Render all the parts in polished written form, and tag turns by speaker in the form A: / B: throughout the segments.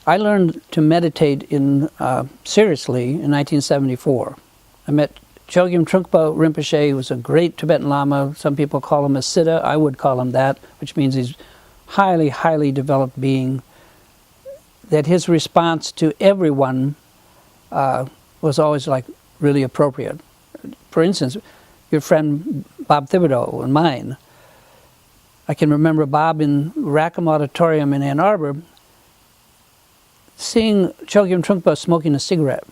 A: I learned to meditate seriously in 1974. I met Chögyam Trungpa Rinpoche, who was a great Tibetan Lama. Some people call him a Siddha. I would call him that, which means he's highly, highly developed being. That his response to everyone was always like really appropriate. For instance, your friend Bob Thibodeau and mine. I can remember Bob in Rackham Auditorium in Ann Arbor seeing Chögyam Trungpa smoking a cigarette.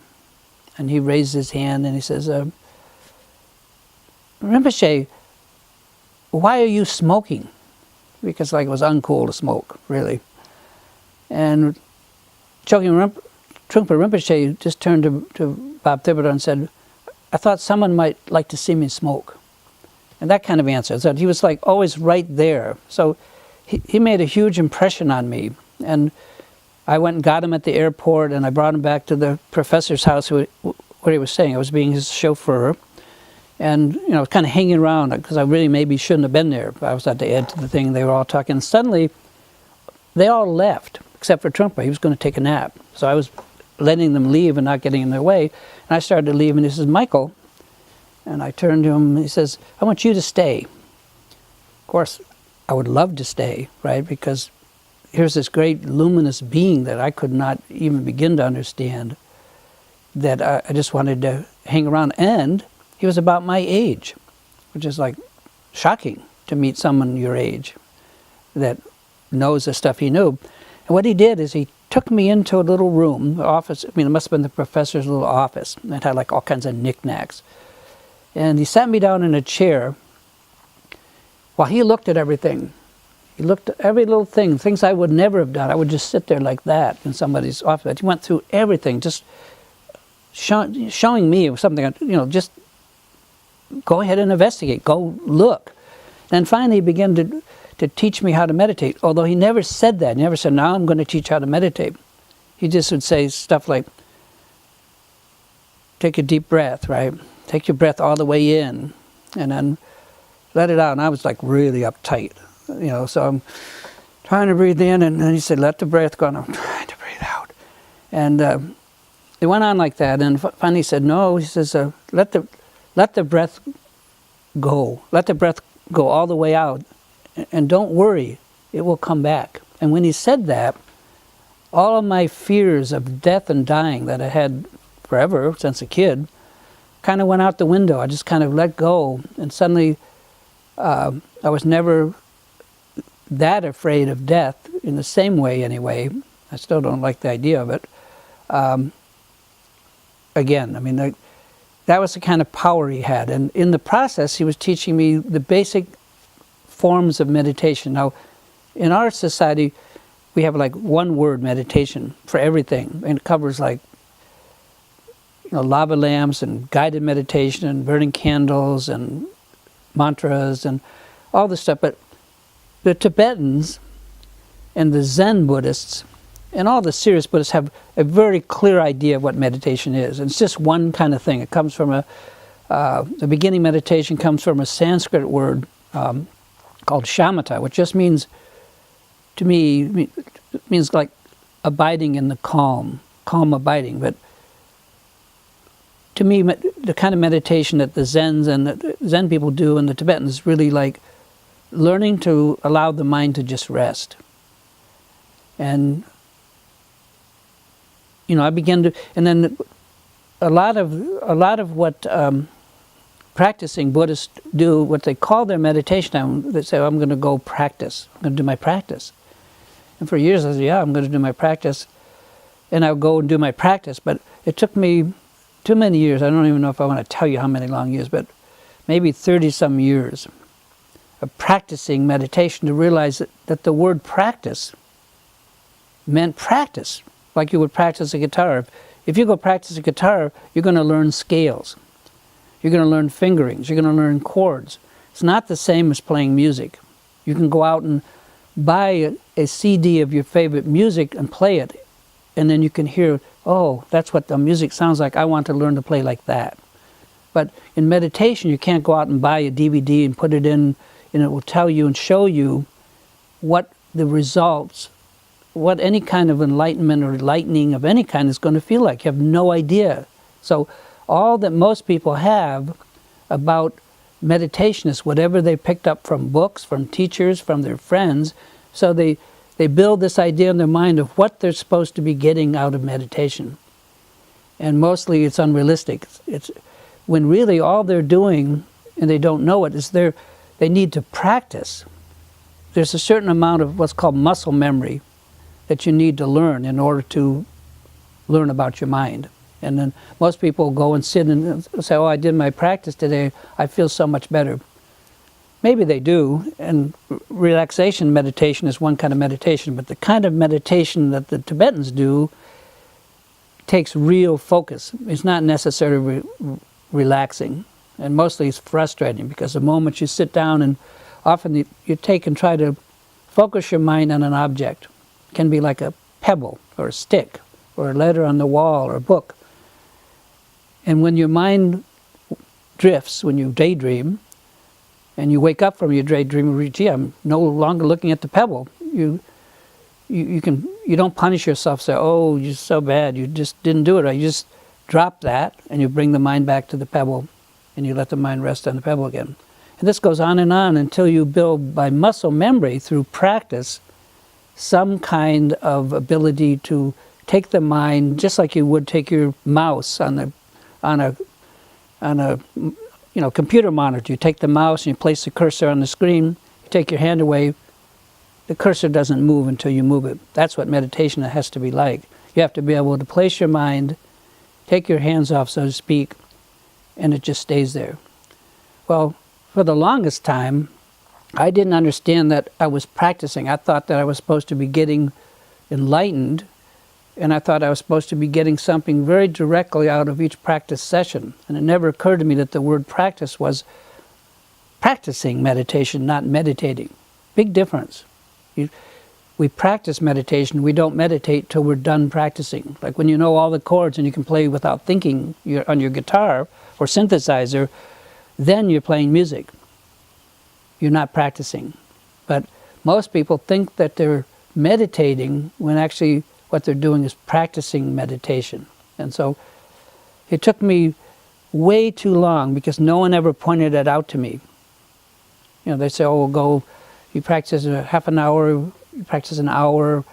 A: And he raised his hand and he says, Rinpoche, why are you smoking? Because like it was uncool to smoke, really. And Chögyam Trungpa Rinpoche just turned to Bob Thibodeau and said, I thought someone might like to see me smoke. And that kind of answer. So he was like always right there. So he made a huge impression on me. And I went and got him at the airport, and I brought him back to the professor's house where he was staying. I was being his chauffeur. And, you know, I was kind of hanging around because I really maybe shouldn't have been there. I was at the edge of the thing. They were all talking. And suddenly, they all left, except for Trungpa. He was going to take a nap. So I was letting them leave and not getting in their way. And I started to leave, and he says, Michael. And I turned to him, and he says, I want you to stay. Of course, I would love to stay, right? Because here's this great luminous being that I could not even begin to understand, that I just wanted to hang around. And he was about my age, which is like shocking to meet someone your age that knows the stuff he knew. And what he did is he took me into a little room, office. I mean, it must have been the professor's little office. It had like all kinds of knickknacks. And he sat me down in a chair while he looked at everything. He looked at every little thing, things I would never have done. I would just sit there like that in somebody's office. He went through everything, just showing me something, you know, just go ahead and investigate, go look. And finally he began to teach me how to meditate, although he never said that. He never said, now I'm going to teach how to meditate. He just would say stuff like, take a deep breath, right? Take your breath all the way in, and then let it out. And I was like really uptight, you know, so I'm trying to breathe in, and then he said, let the breath go, and I'm trying to breathe out. And it went on like that, and finally he said, no, he says, let the breath go. Let the breath go all the way out, and don't worry, it will come back. And when he said that, all of my fears of death and dying that I had forever since a kid kind of went out the window. I just kind of let go, and suddenly I was never that afraid of death in the same way anyway. I still don't like the idea of it. Again, I mean, that was the kind of power he had. And in the process, he was teaching me the basic forms of meditation. Now, in our society, we have like one word meditation for everything. And it covers like, you know, lava lamps and guided meditation and burning candles and mantras and all this stuff. But the Tibetans and the Zen Buddhists and all the serious Buddhists have a very clear idea of what meditation is. And it's just one kind of thing. It comes from the beginning meditation comes from a Sanskrit word called shamatha, which just means, to me, means like abiding in the calm abiding. But to me, the kind of meditation that the Zens and the Zen people do and the Tibetans is really like learning to allow the mind to just rest. And, you know, I began to, and then a lot of what practicing Buddhists do, what they call their meditation time, they say, oh, I'm going to go practice. I'm going to do my practice. And for years I said, yeah, I'm going to do my practice. And I would go and do my practice. But it took me too many years. I don't even know if I want to tell you how many long years, but maybe 30-some years of practicing meditation to realize that the word practice meant practice, like you would practice a guitar. If you go practice a guitar, you're going to learn scales. You're going to learn fingerings. You're going to learn chords. It's not the same as playing music. You can go out and buy a CD of your favorite music and play it, and then you can hear, oh, that's what the music sounds like. I want to learn to play like that. But in meditation, you can't go out and buy a DVD and put it in, and it will tell you and show you what the results what any kind of enlightenment or lightning of any kind is going to feel like. You have no idea. So all that most people have about meditation is whatever they picked up from books, from teachers, from their friends. So they build this idea in their mind of what they're supposed to be getting out of meditation. And mostly it's unrealistic. It's when really all they're doing, and they don't know it, is they need to practice. There's a certain amount of what's called muscle memory that you need to learn in order to learn about your mind. And then most people go and sit and say, oh, I did my practice today, I feel so much better. Maybe they do, and relaxation meditation is one kind of meditation, but the kind of meditation that the Tibetans do takes real focus. It's not necessarily relaxing, and mostly it's frustrating, because the moment you sit down and often you take and try to focus your mind on an object. It can be like a pebble or a stick or a letter on the wall or a book. And when your mind drifts, when you daydream, and you wake up from your daydream, gee, I'm no longer looking at the pebble. You don't punish yourself, say, oh, you're so bad, you just didn't do it right. You just drop that, and you bring the mind back to the pebble, and you let the mind rest on the pebble again. And this goes on and on until you build, by muscle memory, through practice, some kind of ability to take the mind, just like you would take your mouse on a computer monitor. You take the mouse and you place the cursor on the screen, you take your hand away, the cursor doesn't move until you move it. That's what meditation has to be like. You have to be able to place your mind, take your hands off, so to speak, and it just stays there. Well, for the longest time, I didn't understand that I was practicing. I thought that I was supposed to be getting enlightened, and I thought I was supposed to be getting something very directly out of each practice session. And it never occurred to me that the word practice was practicing meditation, not meditating. Big difference. We practice meditation, we don't meditate till we're done practicing. Like when you know all the chords and you can play without thinking on your guitar or synthesizer, then you're playing music. You're not practicing. But most people think that they're meditating when actually what they're doing is practicing meditation. And so it took me way too long because no one ever pointed it out to me. You know, they say, oh, go, you practice a half an hour, you practice an hour.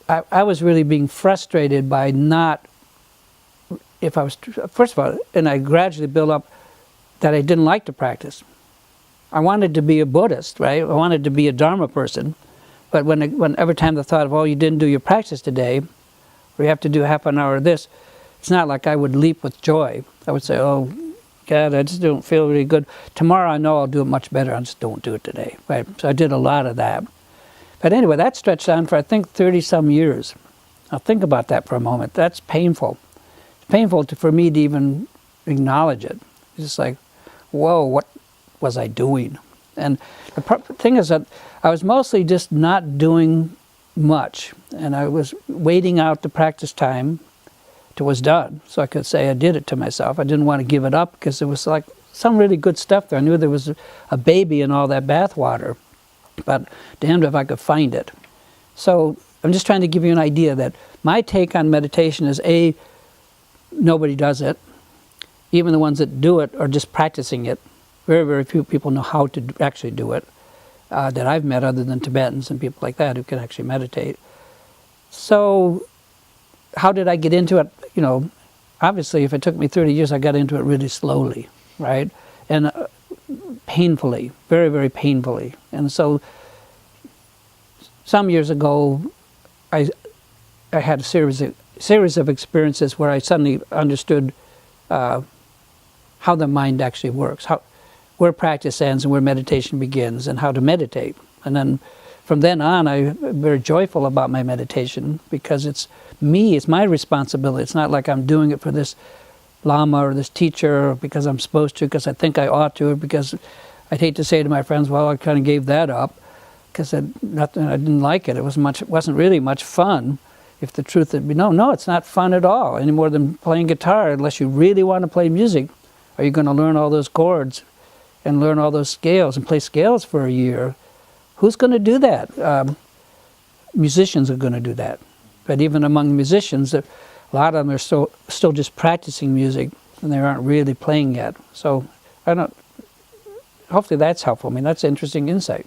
A: I was really being frustrated by not, first of all, and I gradually built up that I didn't like to practice. I wanted to be a Buddhist, right? I wanted to be a Dharma person. But when every time the thought of, oh, you didn't do your practice today, or you have to do half an hour of this, it's not like I would leap with joy. I would say, oh, God, I just don't feel really good. Tomorrow I know I'll do it much better. I just don't do it today, right? So I did a lot of that. But anyway, that stretched on for, I think, 30-some years. Now think about that for a moment. That's painful. It's painful for me to even acknowledge it. It's just like, whoa, what was I doing? And the thing is that I was mostly just not doing much, and I was waiting out the practice time till it was done, so I could say I did it to myself. I didn't want to give it up because there was like some really good stuff there. I knew there was a baby in all that bath water, but damned if I could find it. So I'm just trying to give you an idea that my take on meditation is A, nobody does it. Even the ones that do it are just practicing it. Very, very few people know how to actually do it that I've met, other than Tibetans and people like that who can actually meditate. So how did I get into it? You know, obviously if it took me 30 years, I got into it really slowly, right? And painfully, very, very painfully. And so some years ago, I had a series of experiences where I suddenly understood how the mind actually works, where practice ends and where meditation begins, and how to meditate. And then from then on, I'm very joyful about my meditation because it's me, it's my responsibility. It's not like I'm doing it for this Lama or this teacher, or because I'm supposed to, because I think I ought to, or because I'd hate to say to my friends, well, I kind of gave that up because I didn't like it. It wasn't really much fun. If the truth would be, no, it's not fun at all, any more than playing guitar. Unless you really want to play music, are you going to learn all those chords and learn all those scales and play scales for a year? Who's going to do that? musicians are going to do that. But even among musicians, a lot of them are still just practicing music, and they aren't really playing yet. So I don't. Hopefully that's helpful. I mean, that's interesting insight.